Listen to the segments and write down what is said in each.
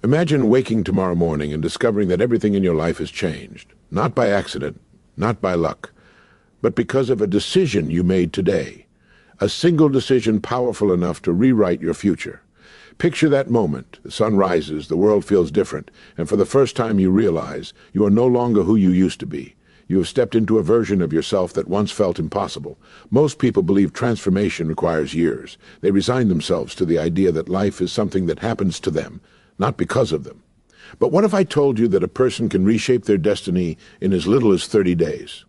Imagine waking tomorrow morning and discovering that everything in your life has changed, not by accident, not by luck, but because of a decision you made today, a single decision powerful enough to rewrite your future. Picture that moment. The sun rises, the world feels different, and for the first time you realize you are no longer who you used to be. You have stepped into a version of yourself that once felt impossible. Most people believe transformation requires years. They resign themselves to the idea that life is something that happens to them, not because of them. But what if I told you that a person can reshape their destiny in as little as 30 days?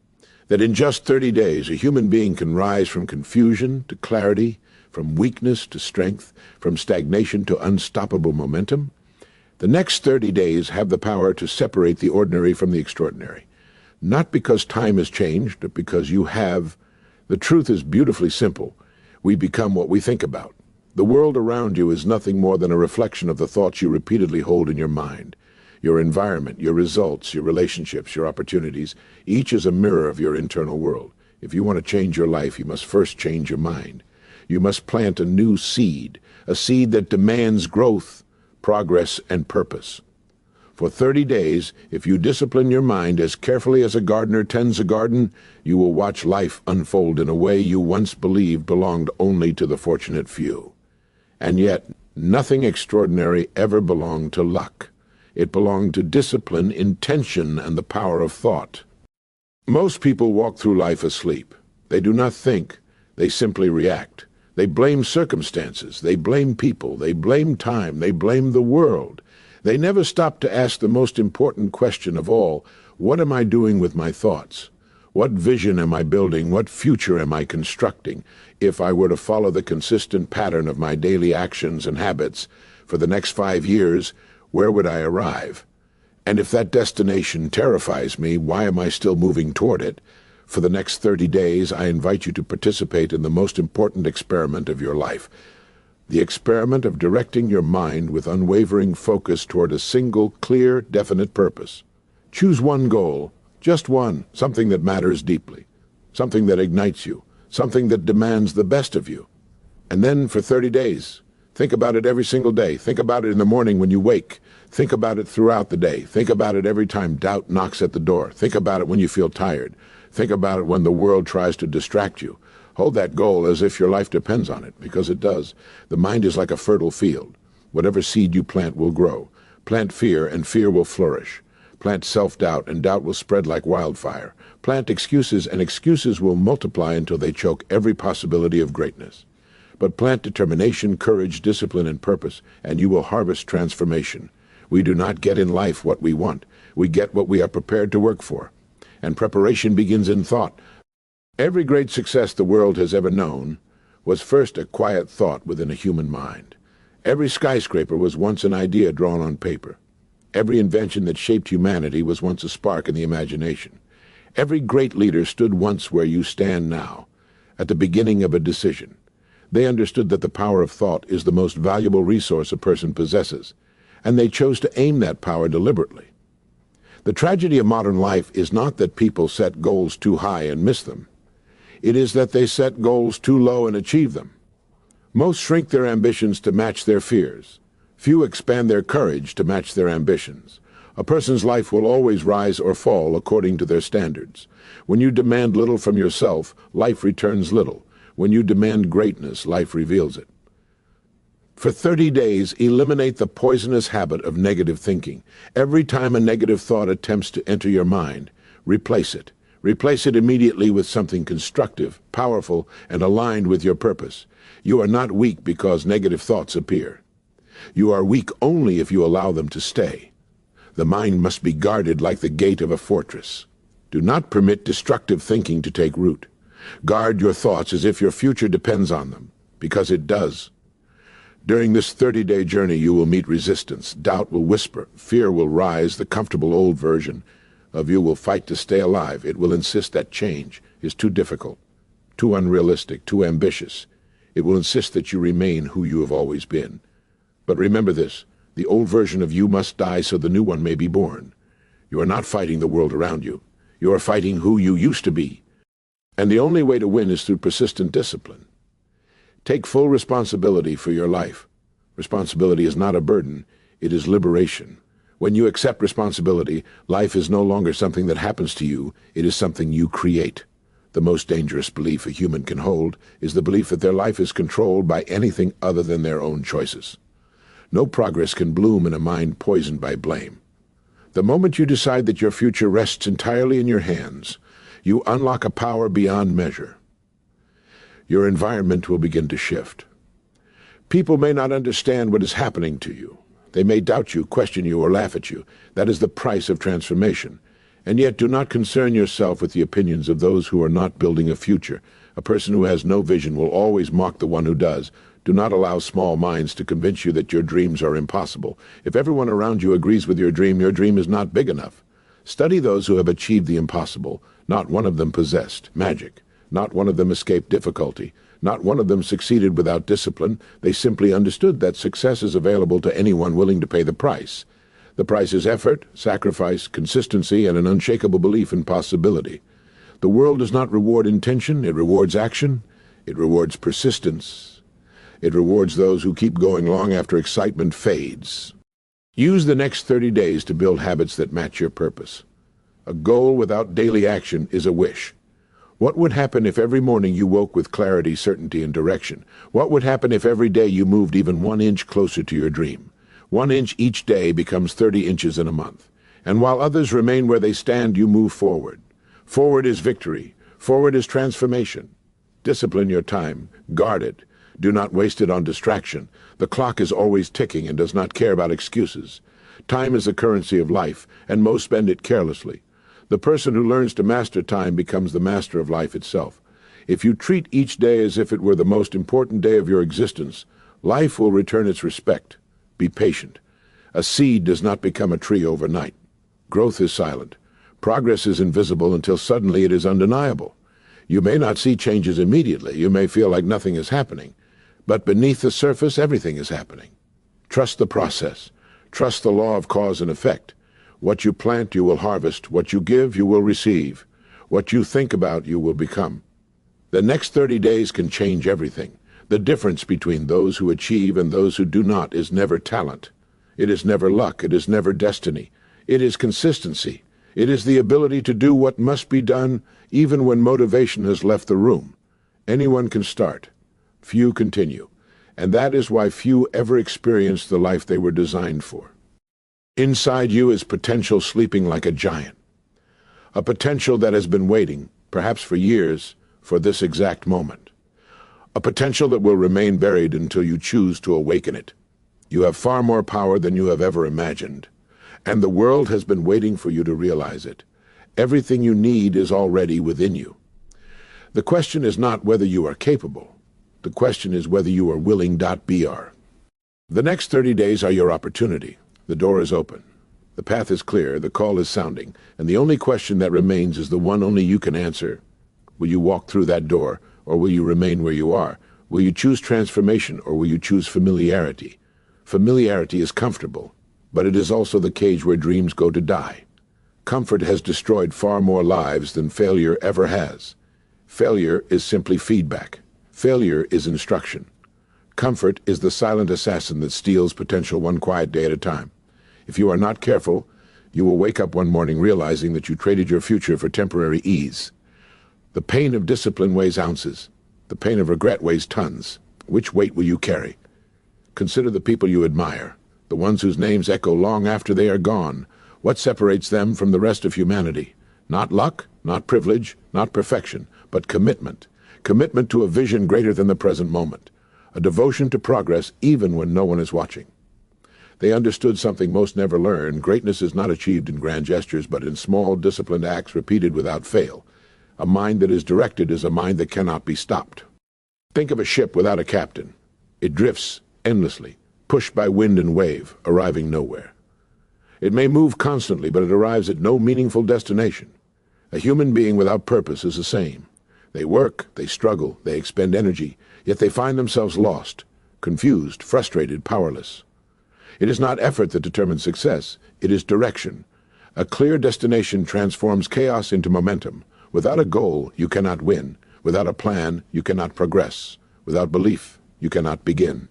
That in just 30 days, a human being can rise from confusion to clarity, from weakness to strength, from stagnation to unstoppable momentum? The next 30 days have the power to separate the ordinary from the extraordinary. Not because time has changed, but because you have. The truth is beautifully simple. We become what we think about. The world around you is nothing more than a reflection of the thoughts you repeatedly hold in your mind. Your environment, your results, your relationships, your opportunities, each is a mirror of your internal world. If you want to change your life, you must first change your mind. You must plant a new seed, a seed that demands growth, progress, and purpose. For 30 days, if you discipline your mind as carefully as a gardener tends a garden, you will watch life unfold in a way you once believed belonged only to the fortunate few. And yet, nothing extraordinary ever belonged to luck. It belonged to discipline, intention, and the power of thought. Most people walk through life asleep. They do not think. They simply react. They blame circumstances. They blame people. They blame time. They blame the world. They never stop to ask the most important question of all: what am I doing with my thoughts? What vision am I building? What future am I constructing? If I were to follow the consistent pattern of my daily actions and habits for the next 5 years, where would I arrive? And if that destination terrifies me, why am I still moving toward it? For the next 30 days, I invite you to participate in the most important experiment of your life. The experiment of directing your mind with unwavering focus toward a single, clear, definite purpose. Choose one goal, just one, something that matters deeply, something that ignites you, something that demands the best of you. And then for 30 days, think about it every single day. Think about it in the morning when you wake. Think about it throughout the day. Think about it every time doubt knocks at the door. Think about it when you feel tired. Think about it when the world tries to distract you. Hold that goal as if your life depends on it, because it does. The mind is like a fertile field. Whatever seed you plant will grow. Plant fear, and fear will flourish. Plant self-doubt, and doubt will spread like wildfire. Plant excuses, and excuses will multiply until they choke every possibility of greatness. But plant determination, courage, discipline, and purpose, and you will harvest transformation. We do not get in life what we want. We get what we are prepared to work for. And preparation begins in thought. Every great success the world has ever known was first a quiet thought within a human mind. Every skyscraper was once an idea drawn on paper. Every invention that shaped humanity was once a spark in the imagination. Every great leader stood once where you stand now, at the beginning of a decision. They understood that the power of thought is the most valuable resource a person possesses, and they chose to aim that power deliberately. The tragedy of modern life is not that people set goals too high and miss them. It is that they set goals too low and achieve them. Most shrink their ambitions to match their fears. Few expand their courage to match their ambitions. A person's life will always rise or fall according to their standards. When you demand little from yourself, life returns little. When you demand greatness, life reveals it. For 30 days, eliminate the poisonous habit of negative thinking. Every time a negative thought attempts to enter your mind, replace it. Replace it immediately with something constructive, powerful, and aligned with your purpose. You are not weak because negative thoughts appear. You are weak only if you allow them to stay. The mind must be guarded like the gate of a fortress. Do not permit destructive thinking to take root. Guard your thoughts as if your future depends on them, because it does. During this 30-day journey, you will meet resistance. Doubt will whisper. Fear will rise. The comfortable old version of you will fight to stay alive. It will insist that change is too difficult, too unrealistic, too ambitious. It will insist that you remain who you have always been. But remember this: the old version of you must die so the new one may be born. You are not fighting the world around you. You are fighting who you used to be. And the only way to win is through persistent discipline. Take full responsibility for your life. Responsibility is not a burden. It is liberation. When you accept responsibility, life is no longer something that happens to you, it is something you create. The most dangerous belief a human can hold is the belief that their life is controlled by anything other than their own choices. No progress can bloom in a mind poisoned by blame. The moment you decide that your future rests entirely in your hands, you unlock a power beyond measure. Your environment will begin to shift. People may not understand what is happening to you. They may doubt you, question you, or laugh at you. That is the price of transformation. And yet do not concern yourself with the opinions of those who are not building a future. A person who has no vision will always mock the one who does. Do not allow small minds to convince you that your dreams are impossible. If everyone around you agrees with your dream is not big enough. Study those who have achieved the impossible. Not one of them possessed magic. Not one of them escaped difficulty. Not one of them succeeded without discipline. They simply understood that success is available to anyone willing to pay the price. The price is effort, sacrifice, consistency, and an unshakable belief in possibility. The world does not reward intention, it rewards action. It rewards persistence. It rewards those who keep going long after excitement fades. Use the next 30 days to build habits that match your purpose. A goal without daily action is a wish. What would happen if every morning you woke with clarity, certainty, and direction? What would happen if every day you moved even 1 inch closer to your dream? 1 inch each day becomes 30 inches in a month. And while others remain where they stand, you move forward. Forward is victory. Forward is transformation. Discipline your time. Guard it. Do not waste it on distraction. The clock is always ticking and does not care about excuses. Time is the currency of life, and most spend it carelessly. The person who learns to master time becomes the master of life itself. If you treat each day as if it were the most important day of your existence, life will return its respect. Be patient. A seed does not become a tree overnight. Growth is silent. Progress is invisible until suddenly it is undeniable. You may not see changes immediately. You may feel like nothing is happening. But beneath the surface, everything is happening. Trust the process. Trust the law of cause and effect. What you plant, you will harvest. What you give, you will receive. What you think about, you will become. The next 30 days can change everything. The difference between those who achieve and those who do not is never talent. It is never luck. It is never destiny. It is consistency. It is the ability to do what must be done even when motivation has left the room. Anyone can start. Few continue. And that is why few ever experience the life they were designed for. Inside you is potential sleeping like a giant. A potential that has been waiting, perhaps for years, for this exact moment. A potential that will remain buried until you choose to awaken it. You have far more power than you have ever imagined. And the world has been waiting for you to realize it. Everything you need is already within you. The question is not whether you are capable. The question is whether you are willing.br. The next 30 days are your opportunity. The door is open. The path is clear, the call is sounding, and the only question that remains is the one only you can answer. Will you walk through that door, or will you remain where you are? Will you choose transformation, or will you choose familiarity? Familiarity is comfortable, but it is also the cage where dreams go to die. Comfort has destroyed far more lives than failure ever has. Failure is simply feedback. Failure is instruction. Comfort is the silent assassin that steals potential one quiet day at a time. If you are not careful, you will wake up one morning realizing that you traded your future for temporary ease. The pain of discipline weighs ounces. The pain of regret weighs tons. Which weight will you carry? Consider the people you admire, the ones whose names echo long after they are gone. What separates them from the rest of humanity? Not luck, not privilege, not perfection, but commitment. Commitment to a vision greater than the present moment. A devotion to progress even when no one is watching. They understood something most never learn. Greatness is not achieved in grand gestures, but in small, disciplined acts repeated without fail. A mind that is directed is a mind that cannot be stopped. Think of a ship without a captain. It drifts endlessly, pushed by wind and wave, arriving nowhere. It may move constantly, but it arrives at no meaningful destination. A human being without purpose is the same. They work, they struggle, they expend energy, yet they find themselves lost, confused, frustrated, powerless. It is not effort that determines success, it is direction. A clear destination transforms chaos into momentum. Without a goal, you cannot win. Without a plan, you cannot progress. Without belief, you cannot begin.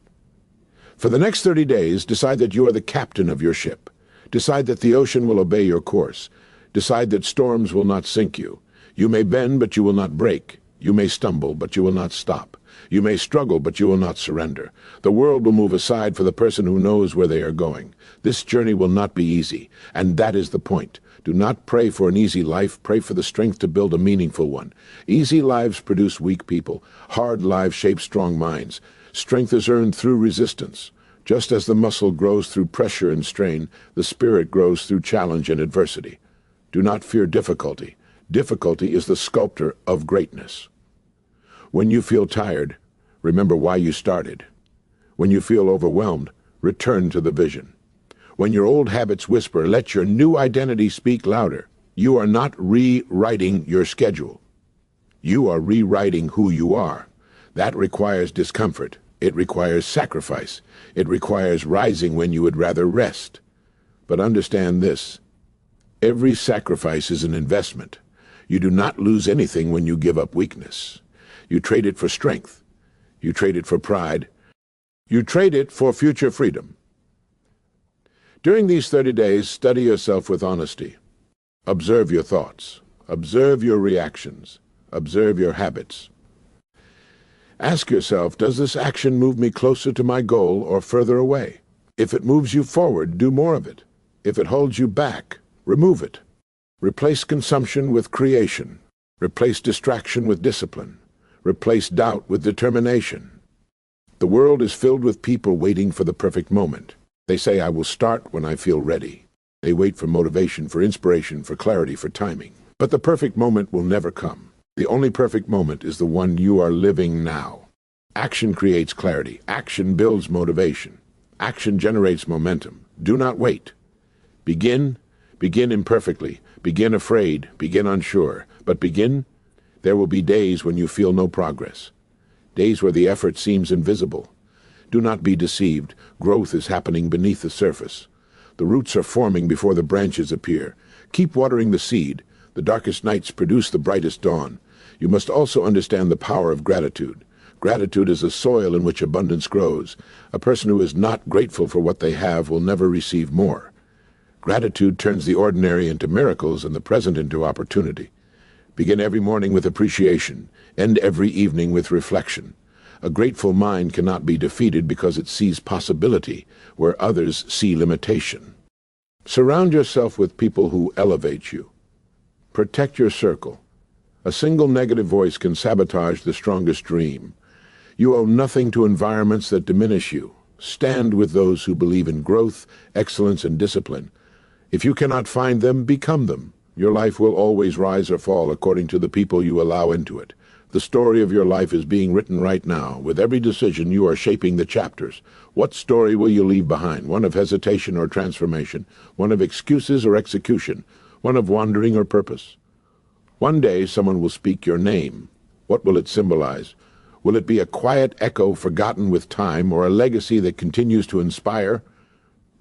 For the next 30 days, decide that you are the captain of your ship. Decide that the ocean will obey your course. Decide that storms will not sink you. You may bend, but you will not break. You may stumble, but you will not stop. You may struggle, but you will not surrender. The world will move aside for the person who knows where they are going. This journey will not be easy, and that is the point. Do not pray for an easy life. Pray for the strength to build a meaningful one. Easy lives produce weak people. Hard lives shape strong minds. Strength is earned through resistance. Just as the muscle grows through pressure and strain, the spirit grows through challenge and adversity. Do not fear difficulty. Difficulty is the sculptor of greatness. When you feel tired, remember why you started. When you feel overwhelmed, return to the vision. When your old habits whisper, let your new identity speak louder. You are not rewriting your schedule. You are rewriting who you are. That requires discomfort. It requires sacrifice. It requires rising when you would rather rest. But understand this. Every sacrifice is an investment. You do not lose anything when you give up weakness. You trade it for strength. You trade it for pride. You trade it for future freedom. During these 30 days, study yourself with honesty. Observe your thoughts. Observe your reactions. Observe your habits. Ask yourself, does this action move me closer to my goal or further away? If it moves you forward, do more of it. If it holds you back, remove it. Replace consumption with creation. Replace distraction with discipline. Replace doubt with determination. The world is filled with people waiting for the perfect moment. They say, I will start when I feel ready. They wait for motivation, for inspiration, for clarity, for timing. But the perfect moment will never come. The only perfect moment is the one you are living now. Action creates clarity. Action builds motivation. Action generates momentum. Do not wait. Begin imperfectly. Begin afraid. Begin unsure. But begin. There will be days when you feel no progress. Days where the effort seems invisible. Do not be deceived. Growth is happening beneath the surface. The roots are forming before the branches appear. Keep watering the seed. The darkest nights produce the brightest dawn. You must also understand the power of gratitude. Gratitude is the soil in which abundance grows. A person who is not grateful for what they have will never receive more. Gratitude turns the ordinary into miracles and the present into opportunity. Begin every morning with appreciation. End every evening with reflection. A grateful mind cannot be defeated because it sees possibility where others see limitation. Surround yourself with people who elevate you. Protect your circle. A single negative voice can sabotage the strongest dream. You owe nothing to environments that diminish you. Stand with those who believe in growth, excellence, and discipline. If you cannot find them, become them. Your life will always rise or fall according to the people you allow into it. The story of your life is being written right now. With every decision, you are shaping the chapters. What story will you leave behind? One of hesitation or transformation? One of excuses or execution? One of wandering or purpose? One day, someone will speak your name. What will it symbolize? Will it be a quiet echo forgotten with time, or a legacy that continues to inspire?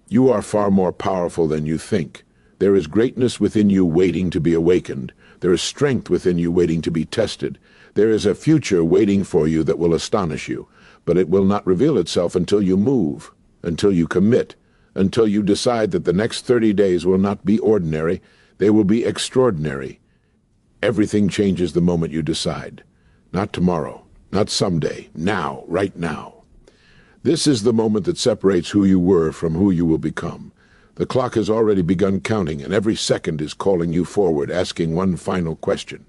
You are far more powerful than you think. There is greatness within you waiting to be awakened. There is strength within you waiting to be tested. There is a future waiting for you that will astonish you, but it will not reveal itself until you move, until you commit, until you decide that the next 30 days will not be ordinary, they will be extraordinary. Everything changes the moment you decide. Not tomorrow, not someday, now, right now. This is the moment that separates who you were from who you will become. The clock has already begun counting, and every second is calling you forward, asking one final question.